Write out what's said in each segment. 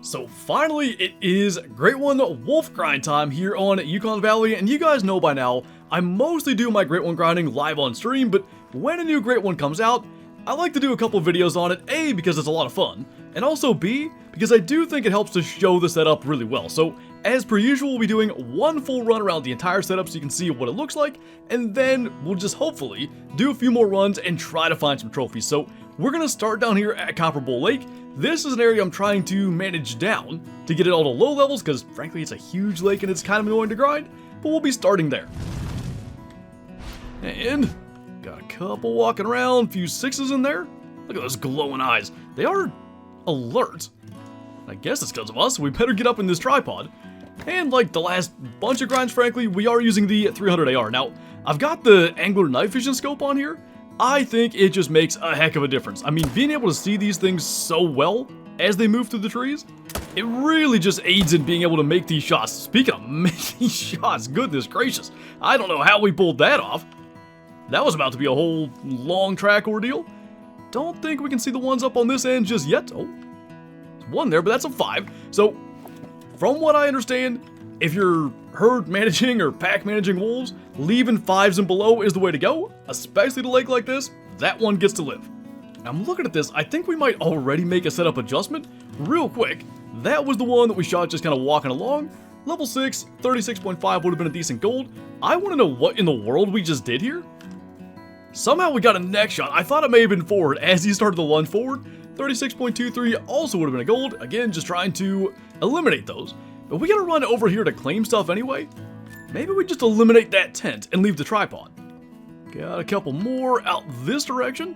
So finally, it is Great One Wolf grind time here on Yukon Valley, and you guys know by now, I mostly do my Great One grinding live on stream, but when a new Great One comes out, I like to do a couple of videos on it, A, because it's a lot of fun, and also B, because I do think it helps to show the setup really well. So as per usual, we'll be doing one full run around the entire setup so you can see what it looks like, and then we'll just hopefully do a few more runs and try to find some trophies. So we're going to start down here at Copper Bowl Lake. This is an area I'm trying to manage down to get it all to low levels because frankly it's a huge lake and it's kind of annoying to grind, but we'll be starting there. And got a couple walking around, few sixes in there. Look at those glowing eyes. They are alert. I guess it's because of us, so we better get up in this tripod. And like the last bunch of grinds, frankly, we are using the 300 AR. Now, I've got the angler night vision scope on here. I think it just makes a heck of a difference. I mean, being able to see these things so well as they move through the trees, it really just aids in being able to make these shots. Speaking of making shots, goodness gracious, I don't know how we pulled that off. That was about to be a whole long track ordeal. Don't think we can see the ones up on this end just yet. Oh, there's one there, but that's a 5. So, from what I understand, if you're herd managing or pack managing wolves, leaving 5s and below is the way to go, especially to a lake like this. That one gets to live. I'm looking at this, I think we might already make a setup adjustment real quick. That was the one that we shot just kind of walking along. Level 6, 36.5 would have been a decent gold. I want to know what in the world we just did here. Somehow we got a neck shot. I thought it may have been forward as he started to lunge forward. 36.23 also would have been a gold. Again, just trying to eliminate those. But we gotta run over here to claim stuff anyway. Maybe we just eliminate that tent and leave the tripod. Got a couple more out this direction.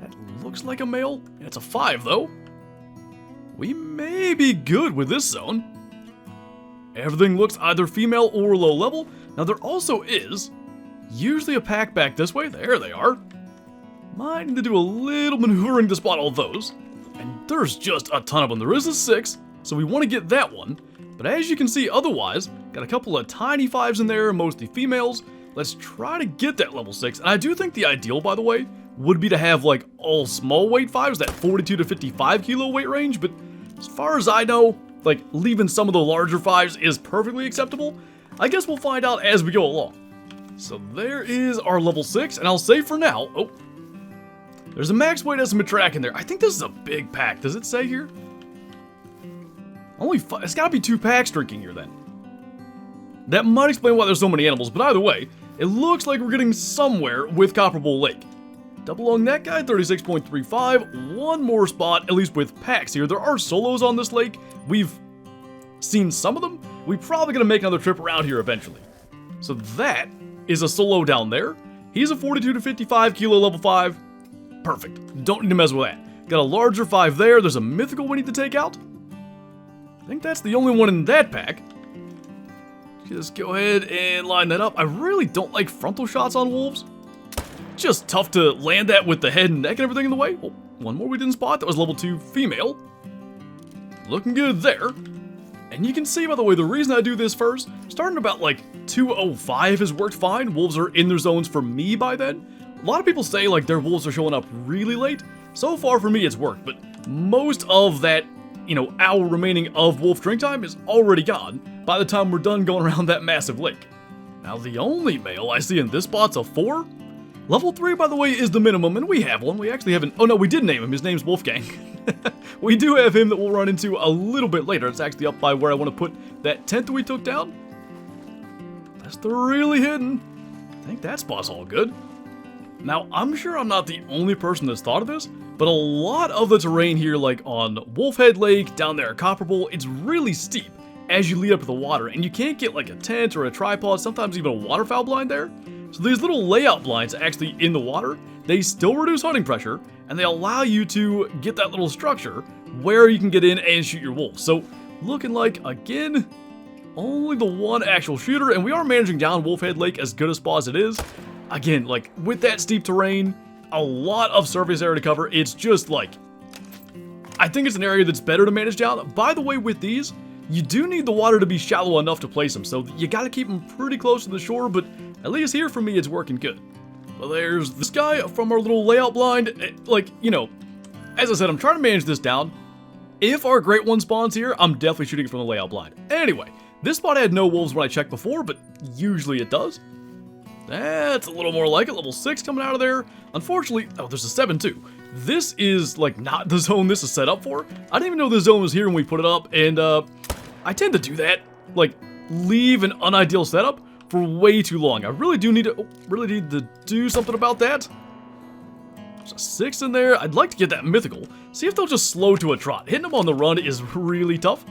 That looks like a male. It's a 5 though. We may be good with this zone. Everything looks either female or low level. Now there also is usually a pack back this way. There they are. Might need to do a little maneuvering to spot all those. And there's just a ton of them. There is a 6, so we want to get that one. But as you can see otherwise, got a couple of tiny 5s in there, mostly females. Let's try to get that level 6. And I do think the ideal, by the way, would be to have like all small weight 5s, that 42 to 55 kilo weight range. But as far as I know, like leaving some of the larger 5s is perfectly acceptable. I guess we'll find out as we go along. So there is our level 6, and I'll say for now, oh, there's a max weight estimate track in there. I think this is a big pack. Does it say here? Only 5. It's gotta be 2 packs drinking here then. That might explain why there's so many animals, but either way, it looks like we're getting somewhere with Copper Bowl Lake. Double lung neck guy, 36.35. One more spot, at least with packs here. There are solos on this lake. We've seen some of them. We're probably gonna make another trip around here eventually. So that is a solo down there. He's a 42 to 55 kilo level 5. Perfect. Don't need to mess with that. Got a larger 5 there. There's a mythical we need to take out. I think that's the only one in that pack. Just go ahead and line that up. I really don't like frontal shots on wolves. Just tough to land that with the head and neck and everything in the way. Oh, one more we didn't spot. That was level 2 female. Looking good there. And you can see, by the way, the reason I do this first, starting about like 2:05 has worked fine. Wolves are in their zones for me by then. A lot of people say like their wolves are showing up really late. So far for me it's worked, but most of that, hour remaining of wolf drink time is already gone by the time we're done going around that massive lake. Now the only male I see in this spot's a 4. Level 3, by the way, is the minimum, and we have one. We actually haven't, oh no, we did name him. His name's Wolfgang. We do have him that we'll run into a little bit later. It's actually up by where I want to put that tent that we took down. That's the really hidden. I think that spot's all good. Now, I'm sure I'm not the only person that's thought of this, but a lot of the terrain here, like on Wolfhead Lake, down there at Copper Bowl, it's really steep as you lead up to the water, and you can't get like a tent or a tripod, sometimes even a waterfowl blind there. So these little layout blinds actually in the water, they still reduce hunting pressure, and they allow you to get that little structure where you can get in and shoot your wolf. So looking like, again, only the one actual shooter, and we are managing down Wolfhead Lake as good a spot as it is. Again, like with that steep terrain, a lot of surface area to cover. It's just like, I think it's an area that's better to manage down. By the way, with these, you do need the water to be shallow enough to place them, so you gotta keep them pretty close to the shore, but at least here for me it's working good. Well, there's this guy from our little layout blind. Like, as I said, I'm trying to manage this down. If our Great One spawns here, I'm definitely shooting from the layout blind. Anyway, this spot had no wolves when I checked before, but usually it does. That's a little more like it. Level 6 coming out of there. Unfortunately, oh, there's a 7 too. This is like not the zone this is set up for. I didn't even know this zone was here when we put it up, and I tend to do that. Like, leave an unideal setup for way too long. I really do need to do something about that. There's a 6 in there. I'd like to get that mythical. See if they'll just slow to a trot. Hitting them on the run is really tough.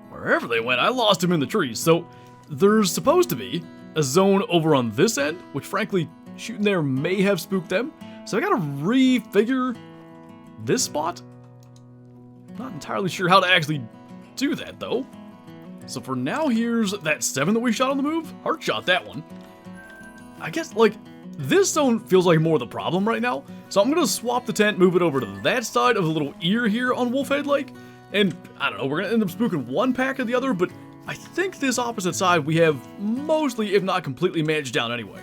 Wherever they went, I lost them in the trees. So there's supposed to be a zone over on this end, which frankly, shooting there may have spooked them. So I gotta refigure this spot. Not entirely sure how to actually do that though. So for now, here's that 7 that we shot on the move. Heart shot that one. I guess, like, this zone feels like more the problem right now. So I'm gonna swap the tent, move it over to that side of the little ear here on Wolfhead Lake. And, I don't know, we're gonna end up spooking one pack or the other, but I think this opposite side we have mostly, if not completely, managed down anyway.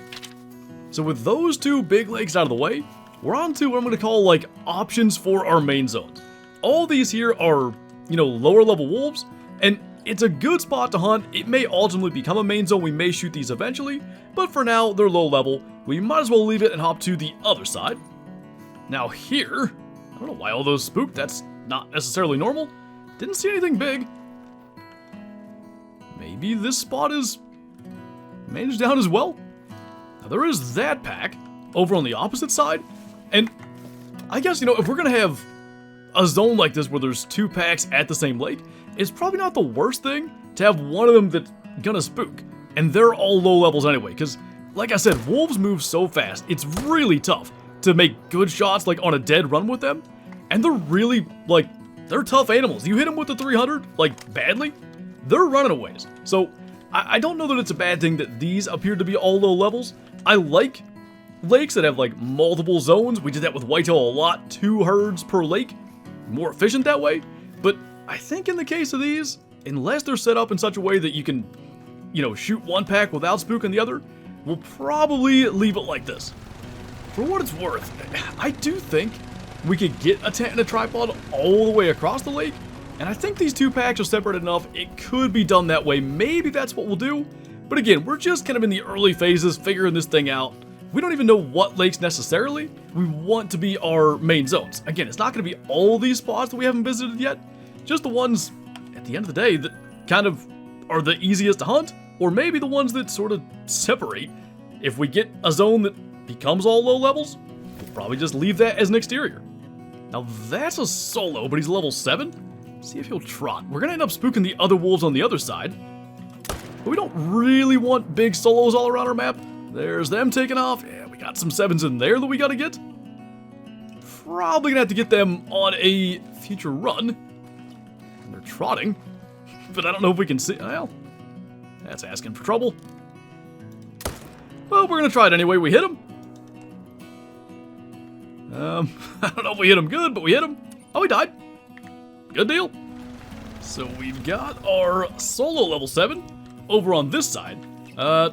So with those two big lakes out of the way, we're on to what I'm gonna call, like, options for our main zones. All these here are, you know, lower level wolves, and it's a good spot to hunt. It may ultimately become a main zone. We may shoot these eventually, but for now, they're low level. We might as well leave it and hop to the other side. Now here, I don't know why all those spooked. That's not necessarily normal. Didn't see anything big. Maybe this spot is managed down as well. Now there is that pack over on the opposite side. And I guess, you know, if we're going to have a zone like this where there's 2 packs at the same lake, it's probably not the worst thing to have one of them that's gonna spook. And they're all low levels anyway, because like I said, wolves move so fast, it's really tough to make good shots like on a dead run with them. And they're really, like, they're tough animals. You hit them with the 300, like, badly, they're running a ways. So I don't know that it's a bad thing that these appear to be all low levels. I like lakes that have, like, multiple zones. We did that with whitetail a lot, 2 herds per lake. More efficient that way. But I think in the case of these, unless they're set up in such a way that you can, you know, shoot one pack without spooking the other, we'll probably leave it like this. For what it's worth, I do think we could get a tent and a tripod all the way across the lake, and I think these 2 packs are separated enough, it could be done that way. Maybe that's what we'll do, but again, we're just kind of in the early phases, figuring this thing out. We don't even know what lakes necessarily we want to be our main zones. Again, it's not going to be all these spots that we haven't visited yet, just the ones, at the end of the day, that kind of are the easiest to hunt, or maybe the ones that sort of separate. If we get a zone that becomes all low levels, we'll probably just leave that as an exterior. Now that's a solo, but he's level 7. See if he'll trot. We're going to end up spooking the other wolves on the other side. But we don't really want big solos all around our map. There's them taking off. Yeah, we got some 7s in there that we got to get. Probably going to have to get them on a future run. They're trotting, but I don't know if we can see. Well, that's asking for trouble. Well, we're gonna try it anyway. We hit him. I don't know if we hit him good, but we hit him. Oh, he died. Good deal. So we've got our solo level 7 over on this side. I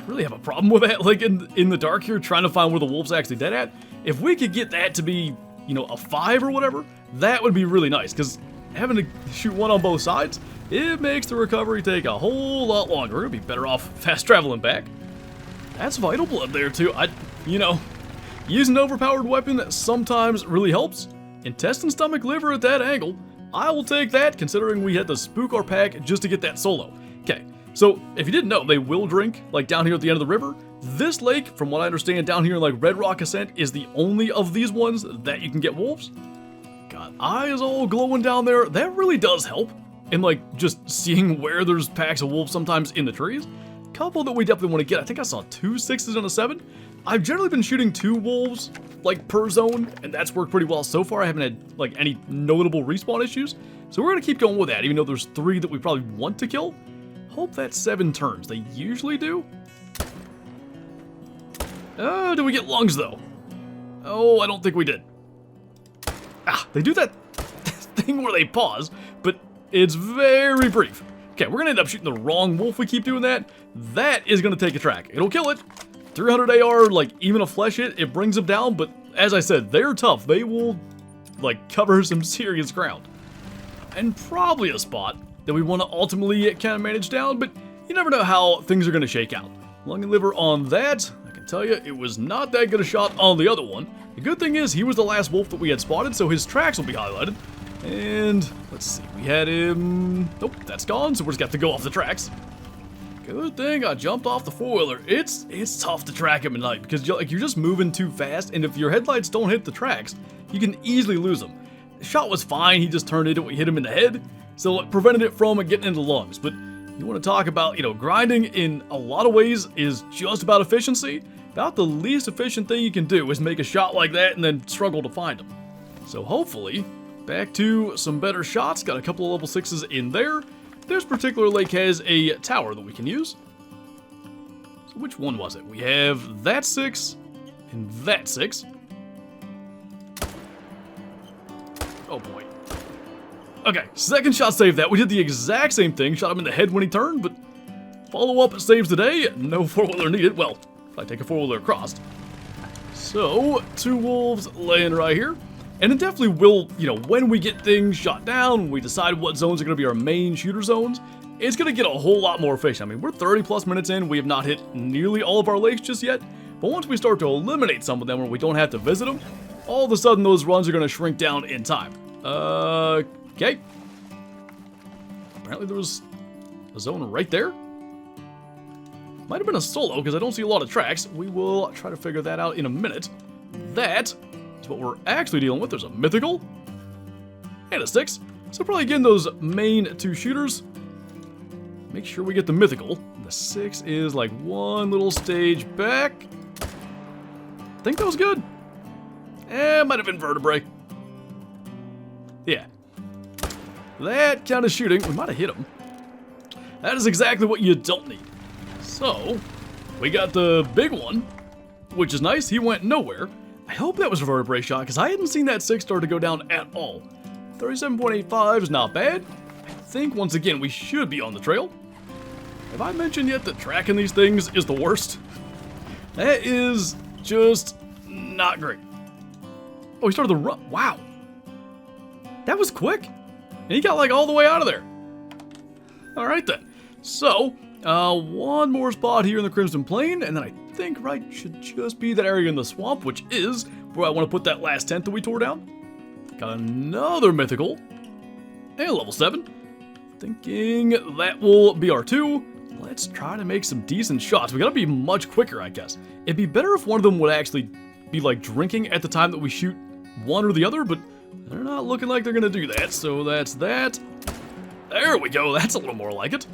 really have a problem with that, like in the dark here, trying to find where the wolf's actually dead at. If we could get that to be, you know, a 5 or whatever, that would be really nice, because having to shoot one on both sides, it makes the recovery take a whole lot longer. We're gonna be better off fast traveling back. That's vital blood there too. You know, using an overpowered weapon that sometimes really helps. Intestine, stomach, liver at that angle, I will take that, considering we had to spook our pack just to get that solo. Okay, so if you didn't know, they will drink, like down here at the end of the river. This lake, from what I understand, down here in like Red Rock Ascent, is the only of these ones that you can get wolves. Got eyes all glowing down there. That really does help in like just seeing where there's packs of wolves sometimes in the trees. Couple that we definitely want to get. I think I saw 2 6s and a 7. I've generally been shooting 2 wolves like per zone, and that's worked pretty well so far. I haven't had like any notable respawn issues, so we're gonna keep going with that, even though there's 3 that we probably want to kill. Hope that 7 turns. They usually do. Do we get lungs though? Oh, I don't think we did. Ah, they do that thing where they pause, but it's very brief. Okay, we're gonna end up shooting the wrong wolf if we keep doing that. That is gonna take a track. It'll kill it. 300 AR, like, even a flesh hit, it brings them down, but as I said, they're tough. They will, like, cover some serious ground. and probably a spot that we want to ultimately kind of manage down, but you never know how things are going to shake out. Lung and liver on that. I can tell you, it was not that good a shot on the other one. The good thing is, he was the last wolf that we had spotted, so his tracks will be highlighted. And, let's see, we had him... Nope, that's gone, so we're just got to go off the tracks. Good thing I jumped off the four-wheeler. It's tough to track him at night, because you're just moving too fast, and if your headlights don't hit the tracks, you can easily lose them. The shot was fine, he just turned into it, we hit him in the head, so it prevented it from getting into the lungs. But you want to talk about, grinding in a lot of ways is just about efficiency. About the least efficient thing you can do is make a shot like that and then struggle to find them. So hopefully, back to some better shots. Got a couple of level 6s in there. This particular lake has a tower that we can use. So which one was it? We have that 6 and that 6. Oh boy. Okay, second shot saved that. We did the exact same thing. Shot him in the head when he turned, but follow-up saves the day. No four-wheeler needed. Well, if I take a four-wheeler across. So, 2 wolves laying right here. And it definitely will, when we get things shot down, when we decide what zones are going to be our main shooter zones, it's going to get a whole lot more efficient. I mean, we're 30 plus minutes in. We have not hit nearly all of our lakes just yet. But once we start to eliminate some of them where we don't have to visit them, all of a sudden those runs are going to shrink down in time. Okay. Apparently there was a zone right there. Might have been a solo, because I don't see a lot of tracks. We will try to figure that out in a minute. That is what we're actually dealing with. There's a mythical and a 6. So probably again, those main 2 shooters. Make sure we get the mythical. The 6 is like one little stage back. I think that was good. Might have been vertebrae. Yeah. That kind of shooting, we might have hit him. That is exactly what you don't need. So, we got the big one, which is nice. He went nowhere. I hope that was a vertebrae shot, because I hadn't seen that 6 start to go down at all. 37.85 is not bad. I think, once again, we should be on the trail. Have I mentioned yet that tracking these things is the worst? That is just not great. Oh, he started the run. Wow. That was quick. And he got like all the way out of there. All right then. So, one more spot here in the Crimson Plain, and then I think right should just be that area in the swamp, which is where I want to put that last tent that we tore down. Got another mythical. And level 7. Thinking that will be our 2. Let's try to make some decent shots. We gotta be much quicker, I guess. It'd be better if one of them would actually be like drinking at the time that we shoot one or the other, but they're not looking like they're gonna do that, so that's that. There we go, that's a little more like it.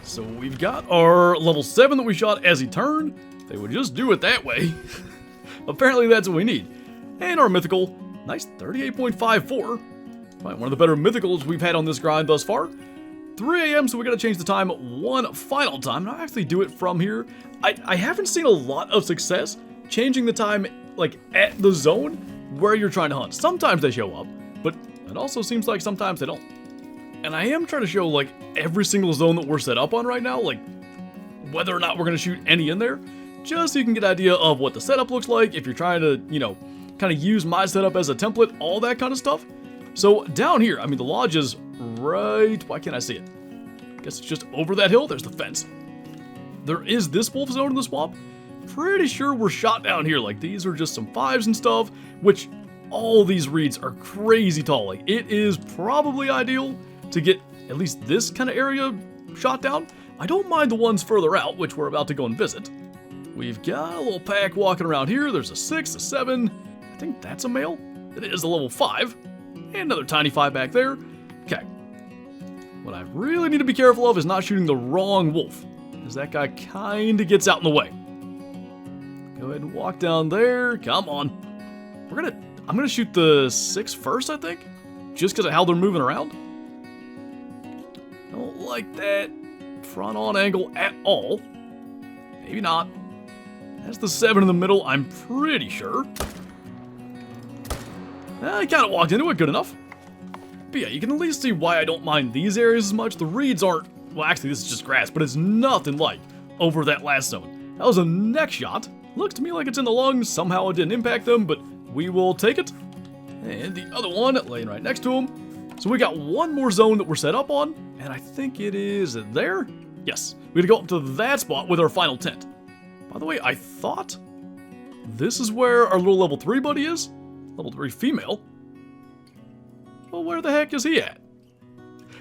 So we've got our level 7 that we shot as he turned. They would just do it that way. Apparently that's what we need. And our mythical, nice 38.54. Probably one of the better mythicals we've had on this grind thus far. 3 a.m., so we gotta change the time one final time, and I'll actually do it from here. I haven't seen a lot of success changing the time, like, at the zone where you're trying to hunt. Sometimes they show up, but it also seems like sometimes they don't. And I am trying to show, like, every single zone that we're set up on right now, like, whether or not we're gonna shoot any in there, just so you can get an idea of what the setup looks like, if you're trying to, kind of use my setup as a template, all that kind of stuff. So, down here, I mean, the lodge is right... Why can't I see it? I guess it's just over that hill. There's the fence. There is this wolf zone in the swamp. Pretty sure we're shot down here. Like, these are just some 5s and stuff, which all these reeds are crazy tall. Like, it is probably ideal to get at least this kind of area shot down. I don't mind the ones further out, which we're about to go and visit. We've got a little pack walking around here. There's a 6, a 7. I think that's a male. It is a level 5. And another tiny 5 back there. Okay. What I really need to be careful of is not shooting the wrong wolf, because that guy kind of gets out in the way. Go ahead and walk down there. Come on. I'm gonna shoot the 6 first, I think, just because of how they're moving around. Don't like that front on angle at all. Maybe not. That's the 7 in the middle, I'm pretty sure. I kind of walked into it good enough. But yeah, you can at least see why I don't mind these areas as much. The reeds aren't... Well, actually, this is just grass, but it's nothing like over that last zone. That was a neck shot. Looks to me like it's in the lungs. Somehow it didn't impact them, but we will take it. And the other one laying right next to him. So we got one more zone that we're set up on, and I think it is there. Yes, we gotta go up to that spot with our final tent. By the way, I thought this is where our little level 3 buddy is. Level 3 female. Well, where the heck is he at?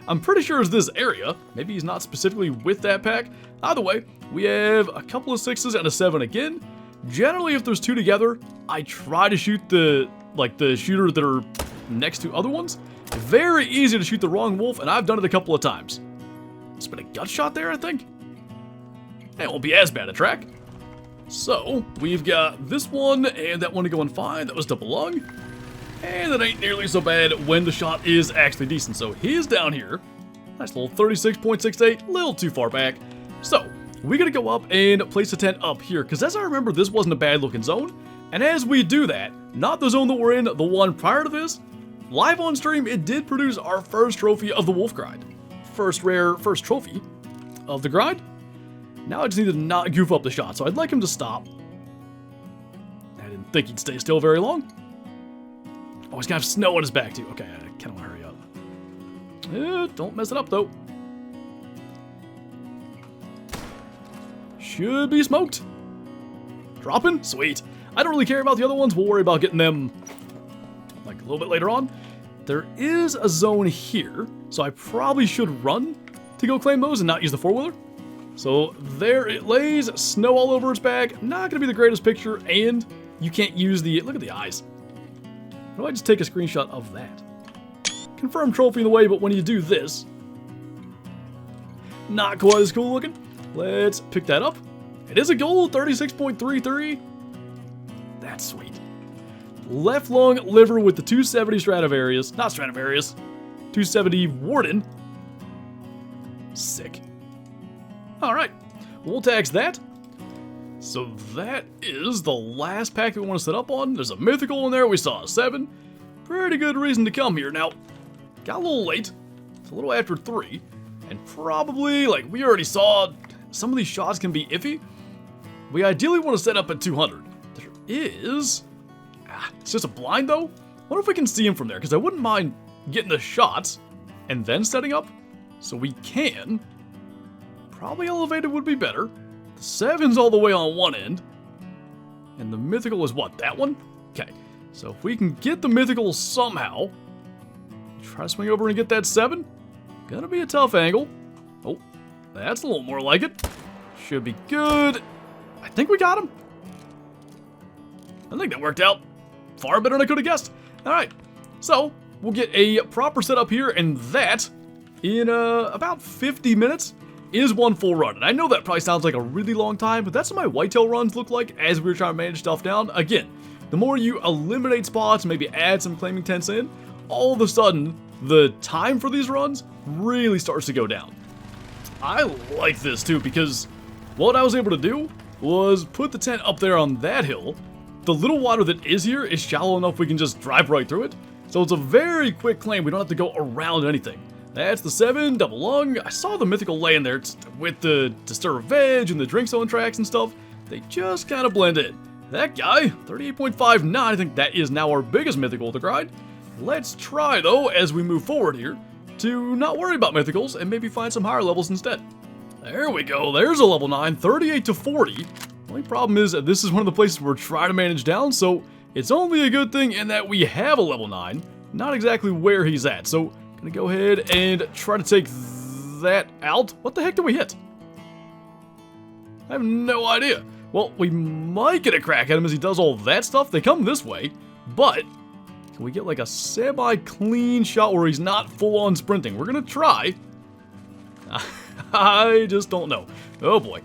I'm pretty sure it's this area. Maybe he's not specifically with that pack. Either way, we have a couple of 6s and a 7 again. Generally, if there's 2 together, I try to shoot the shooter that are next to other ones. Very easy to shoot the wrong wolf, and I've done it a couple of times. It's been a gut shot there, I think. It won't be as bad a track. So, we've got this one and that one going fine. That was double lung. And it ain't nearly so bad when the shot is actually decent. So, he's down here. Nice little 36.68, little too far back. So, we gotta go up and place a tent up here, because as I remember, this wasn't a bad looking zone. And as we do that, not the zone that we're in, the one prior to this, live on stream, it did produce our first trophy of the wolf grind. First trophy of the grind. Now I just need to not goof up the shot, so I'd like him to stop. I didn't think he'd stay still very long. Oh, he's gonna have snow on his back too. Okay, I kinda wanna hurry up. Don't mess it up though. Should be smoked. Dropping? Sweet. I don't really care about the other ones. We'll worry about getting them like a little bit later on. There is a zone here, so I probably should run to go claim those and not use the 4-wheeler. So there it lays, snow all over its back. Not gonna be the greatest picture, and you can't use the, look at the eyes. Why don't I just take a screenshot of that? Confirm trophy in the way, but when you do this, not quite as cool looking. Let's pick that up. It is a gold, 36.33. That's sweet. Left lung liver with the 270 Stradivarius, not Stradivarius, 270 Warden. Sick. Alright, we'll tax that. So that is the last pack that we want to set up on. There's a mythical in there, we saw a 7. Pretty good reason to come here. Now, got a little late. It's a little after 3. And probably, like we already saw, some of these shots can be iffy. We ideally want to set up at 200. There is... it's just a blind though. Wonder if we can see him from there, because I wouldn't mind getting the shots and then setting up. So we can. Probably elevated would be better. The 7's all the way on one end. And the mythical is what, that one? Okay, so if we can get the mythical somehow, try to swing over and get that 7. Gonna be a tough angle. Oh, that's a little more like it. Should be good. I think we got him. I think that worked out far better than I could have guessed. Alright, so we'll get a proper setup here, and that, in about 50 minutes, is one full run. And I know that probably sounds like a really long time, but that's what my whitetail runs look like as we were trying to manage stuff down. Again, the more you eliminate spots, maybe add some claiming tents in, all of a sudden, the time for these runs really starts to go down. I like this too, because what I was able to do was put the tent up there on that hill. The little water that is here is shallow enough we can just drive right through it. So it's a very quick claim. We don't have to go around anything. That's the 7, double lung. I saw the mythical laying there with the stir veg and the drink zone tracks and stuff. They just kind of blend in. That guy, 38.59, I think that is now our biggest mythical of the grind. Let's try, though, as we move forward here, to not worry about mythicals and maybe find some higher levels instead. There we go. There's a level 9, 38 to 40. Only problem is that this is one of the places we're trying to manage down, so it's only a good thing in that we have a level 9, not exactly where he's at. So, gonna go ahead and try to take that out. What the heck did we hit? I have no idea. Well, we might get a crack at him as he does all that stuff. They come this way, but can we get like a semi-clean shot where he's not full-on sprinting? We're gonna try. I just don't know. Oh boy.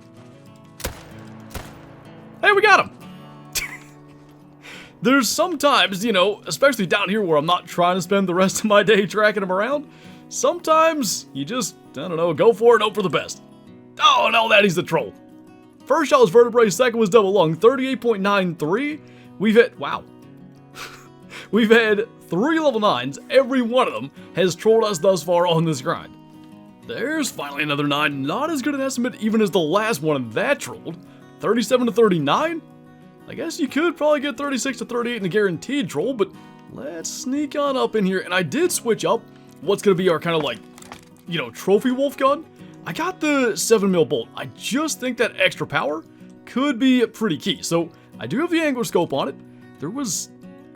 Hey, we got him! There's sometimes, you know, especially down here where I'm not trying to spend the rest of my day tracking him around, sometimes you just, I don't know, go for it and hope for the best. Oh no, that he's the troll. First shot was vertebrae, second was double lung, 38.93. We've hit, wow. We've had 3 level 9s, every one of them has trolled us thus far on this grind. There's finally another 9, not as good an estimate even as the last one, and that trolled. 37 to 39? I guess you could probably get 36 to 38 in a guaranteed troll, but let's sneak on up in here. And I did switch up what's going to be our kind of like, you know, trophy wolf gun. I got the 7mm bolt. I just think that extra power could be pretty key. So I do have the angler scope on it. There was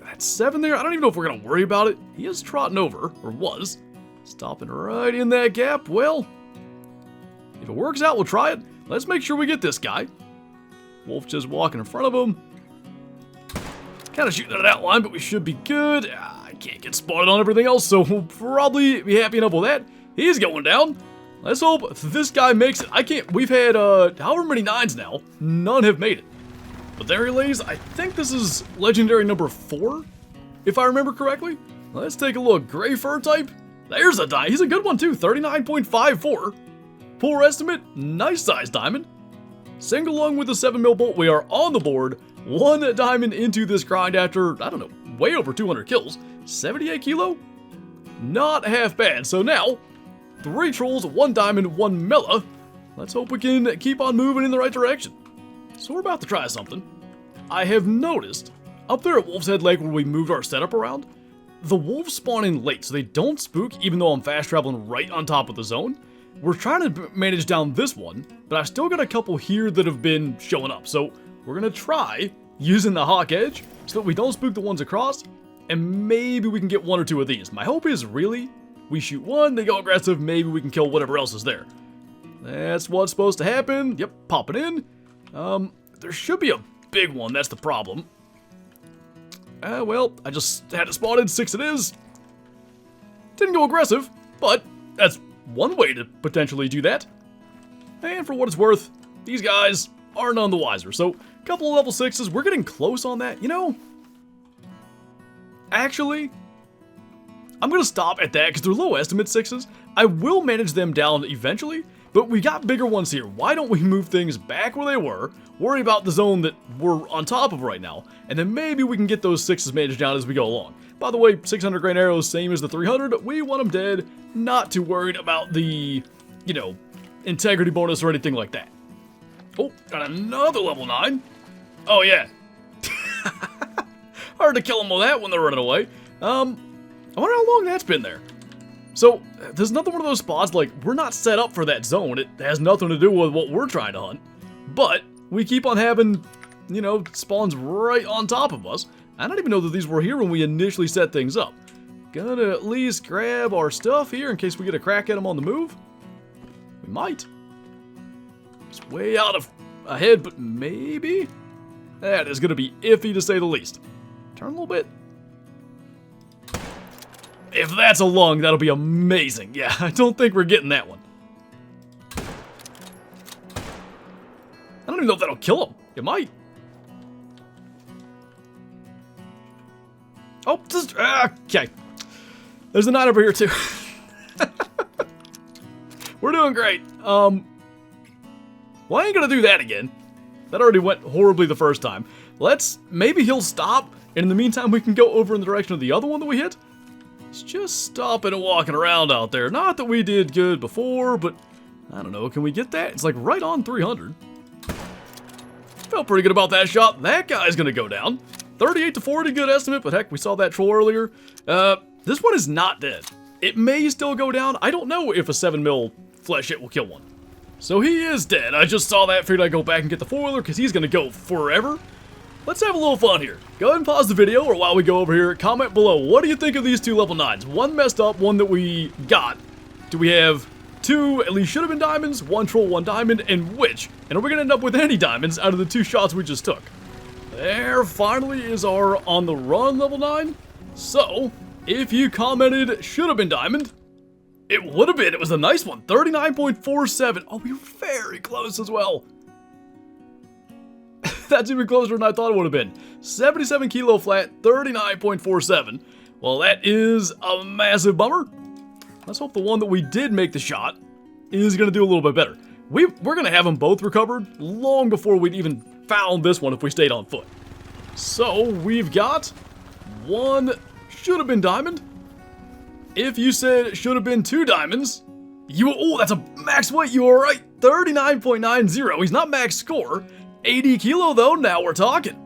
that 7 there. I don't even know if we're going to worry about it. He is trotting over, or was. Stopping right in that gap. Well, if it works out, we'll try it. Let's make sure we get this guy. Wolf just walking in front of him. Kind of shooting at an outline, but we should be good. I can't get spotted on everything else, so we'll probably be happy enough with that. He's going down. Let's hope this guy makes it. I can't. We've had however many 9s now. None have made it. But there he lays. I think this is legendary number 4, if I remember correctly. Let's take a look. Gray fur type. There's a die. He's a good one too. 39.54. Poor estimate. Nice size diamond. Single lung with the 7mm bolt. We are on the board. 1 diamond into this grind after, I don't know, way over 200 kills. 78 kilo? Not half bad. So now, 3 trolls, 1 diamond, 1 mela. Let's hope we can keep on moving in the right direction. So we're about to try something. I have noticed, up there at Wolf's Head Lake where we moved our setup around, the wolves spawn in late, so they don't spook even though I'm fast traveling right on top of the zone. We're trying to manage down this one, but I've still got a couple here that have been showing up. So we're going to try using the hawk edge so that we don't spook the ones across, and maybe we can get 1 or 2 of these. My hope is really we shoot 1, they go aggressive, maybe we can kill whatever else is there. That's what's supposed to happen. Yep, pop it in. There should be a big one, that's the problem. Well, I just had it spotted, 6 it is. Didn't go aggressive, but that's one way to potentially do that. And for what it's worth, these guys are none the wiser. So, a couple of level 6s, we're getting close on that. You know, actually, I'm going to stop at that because they're low estimate 6s. I will manage them down eventually, but we got bigger ones here. Why don't we move things back where they were, worry about the zone that we're on top of right now, and then maybe we can get those 6s managed down as we go along. By the way, 600 grain arrows, same as the 300. We want them dead. Not too worried about the, you know, integrity bonus or anything like that. Oh, got another level 9. Oh, yeah. Hard to kill them with that when they're running away. I wonder how long that's been there. So, there's another one of those spots, like, we're not set up for that zone. It has nothing to do with what we're trying to hunt. But we keep on having, you know, spawns right on top of us. I don't even know that these were here when we initially set things up. Gonna at least grab our stuff here in case we get a crack at them on the move. We might. It's way out of ahead, but maybe? That is gonna be iffy to say the least. Turn a little bit. If that's a lung, that'll be amazing. Yeah, I don't think we're getting that one. I don't even know if that'll kill him. It might. Oh, just, okay. There's a 9 over here, too. We're doing great. Well, I ain't gonna do that again. That already went horribly the first time. Maybe he'll stop, and in the meantime, we can go over in the direction of the other one that we hit. It's just stopping and walking around out there. Not that we did good before, but I don't know. Can we get that? It's like right on 300. Felt pretty good about that shot. That guy's gonna go down. 38 to 40, good estimate, but heck, we saw that troll earlier. This one is not dead. It may still go down. I don't know if a 7mm flesh hit will kill one. So he is dead. I just saw that, figured I'd go back and get the 4-wheeler because he's gonna go forever. Let's have a little fun here. Go ahead and pause the video, or while we go over here, comment below. What do you think of these 2 level 9s? One messed up, one that we got. Do we have 2 at least should have been diamonds, 1 troll, 1 diamond, and which? And are we gonna end up with any diamonds out of the 2 shots we just took? There finally is our on the run level 9. So, if you commented should have been diamond, it would have been. It was a nice one. 39.47. Oh, we were very close as well. That's even closer than I thought it would have been. 77 kilo flat, 39.47. Well, that is a massive bummer. Let's hope the one that we did make the shot is going to do a little bit better. We're going to have them both recovered long before we'd even found this one if we stayed on foot. So, we've got 1 should have been diamond. If you said should have been 2 diamonds, oh, that's a max weight, you were right. 39.90. He's not max score. 80 kilo though, now we're talking.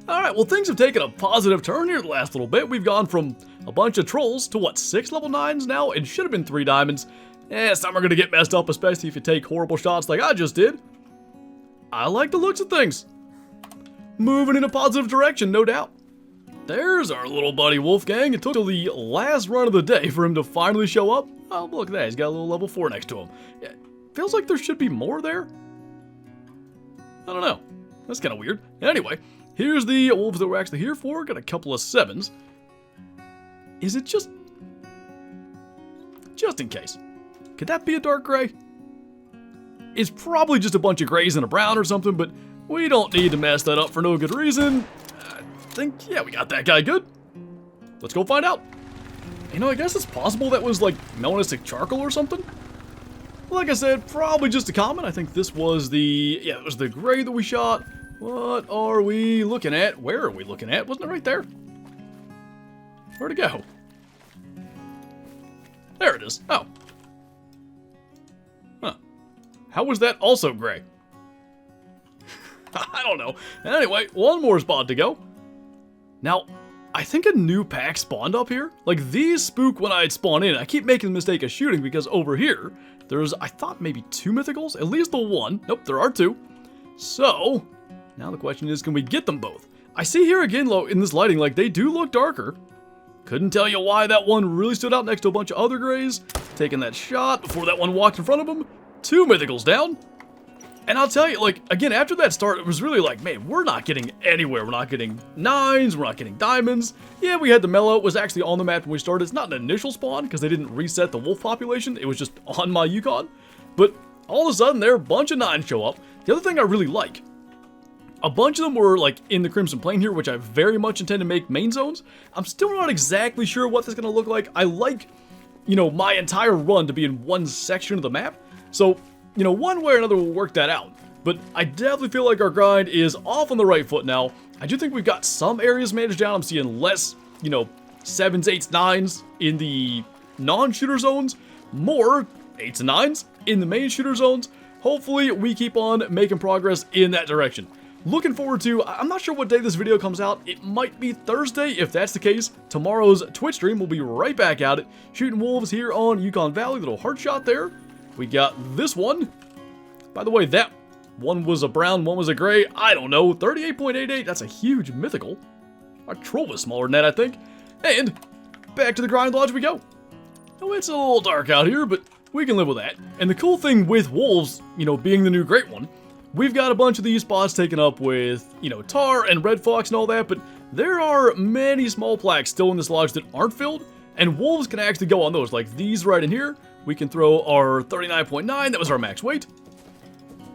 Alright, well things have taken a positive turn here the last little bit. We've gone from a bunch of trolls to what, 6 level 9s now? It should have been 3 diamonds. Some are gonna get messed up, especially if you take horrible shots like I just did. I like the looks of things. Moving in a positive direction, no doubt. There's our little buddy Wolfgang. It took till the last run of the day for him to finally show up. Oh, look at that. He's got a little level 4 next to him. Yeah, feels like there should be more there. I don't know. That's kind of weird. Anyway, here's the wolves that we're actually here for. Got a couple of 7s. Is it just in case? Could that be a dark gray? It's probably just a bunch of grays and a brown or something, but we don't need to mess that up for no good reason. I think, yeah, we got that guy good. Let's go find out. You know, I guess it's possible that was like melanistic charcoal or something. Like I said, probably just a common. I think this was it was the gray that we shot. What are we looking at? Where are we looking at? Wasn't it right there? Where'd it go? There it is. Oh. Huh. How was that also gray? I don't know. Anyway, one more spot to go. Now, I think a new pack spawned up here. Like, these spook when I'd spawn in. I keep making the mistake of shooting because over here, there's, I thought, maybe 2 mythicals. At least the 1. Nope, there are 2. So, now the question is, can we get them both? I see here again, in this lighting, like, they do look darker. Couldn't tell you why that one really stood out next to a bunch of other grays. Taking that shot before that one walked in front of him. 2 mythicals down. And I'll tell you, like, again, after that start, it was really like, man, we're not getting anywhere. We're not getting 9s. We're not getting diamonds. Yeah, we had the Mellow. It was actually on the map when we started. It's not an initial spawn because they didn't reset the wolf population. It was just on my Yukon. But all of a sudden, there, a bunch of 9s show up. The other thing I really like, a bunch of them were, like, in the Crimson Plain here, which I very much intend to make main zones. I'm still not exactly sure what this is going to look like. I like, you know, my entire run to be in one section of the map. So, you know, one way or another we'll work that out. But I definitely feel like our grind is off on the right foot now. I do think we've got some areas managed down. I'm seeing less, you know, 7s, 8s, 9s in the non-shooter zones. More 8s and 9s in the main shooter zones. Hopefully we keep on making progress in that direction. Looking forward to, I'm not sure what day this video comes out. It might be Thursday. If that's the case, tomorrow's Twitch stream will be right back at it. Shooting wolves here on Yukon Valley. Little heart shot there. We got this one. By the way, that one was a brown, one was a gray. I don't know. 38.88. That's a huge mythical. Our troll was smaller than that, I think. And back to the grind lodge we go. Oh, it's a little dark out here, but we can live with that. And the cool thing with wolves, you know, being the new great one, we've got a bunch of these spots taken up with, you know, tar and red fox and all that, but there are many small plaques still in this lodge that aren't filled, and wolves can actually go on those, like these right in here. We can throw our 39.9, that was our max weight.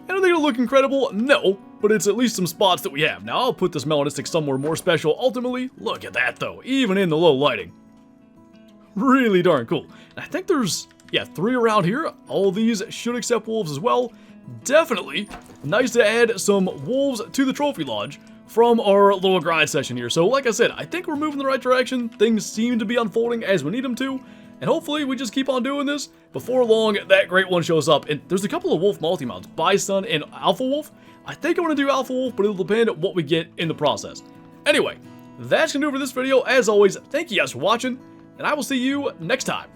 And are they gonna look incredible? No, but it's at least some spots that we have. Now, I'll put this Melanistic somewhere more special ultimately. Look at that, though, even in the low lighting. Really darn cool. And I think there's, yeah, 3 around here. All of these should accept wolves as well. Definitely nice to add some wolves to the trophy lodge from our little grind session here. So, like I said, I think we're moving in the right direction. Things seem to be unfolding as we need them to. And hopefully we just keep on doing this. Before long, that great one shows up. And there's a couple of wolf multi-mounts, Bison and Alpha Wolf. I think I'm going to do Alpha Wolf, but it'll depend on what we get in the process. Anyway, that's going to do it for this video. As always, thank you guys for watching, and I will see you next time.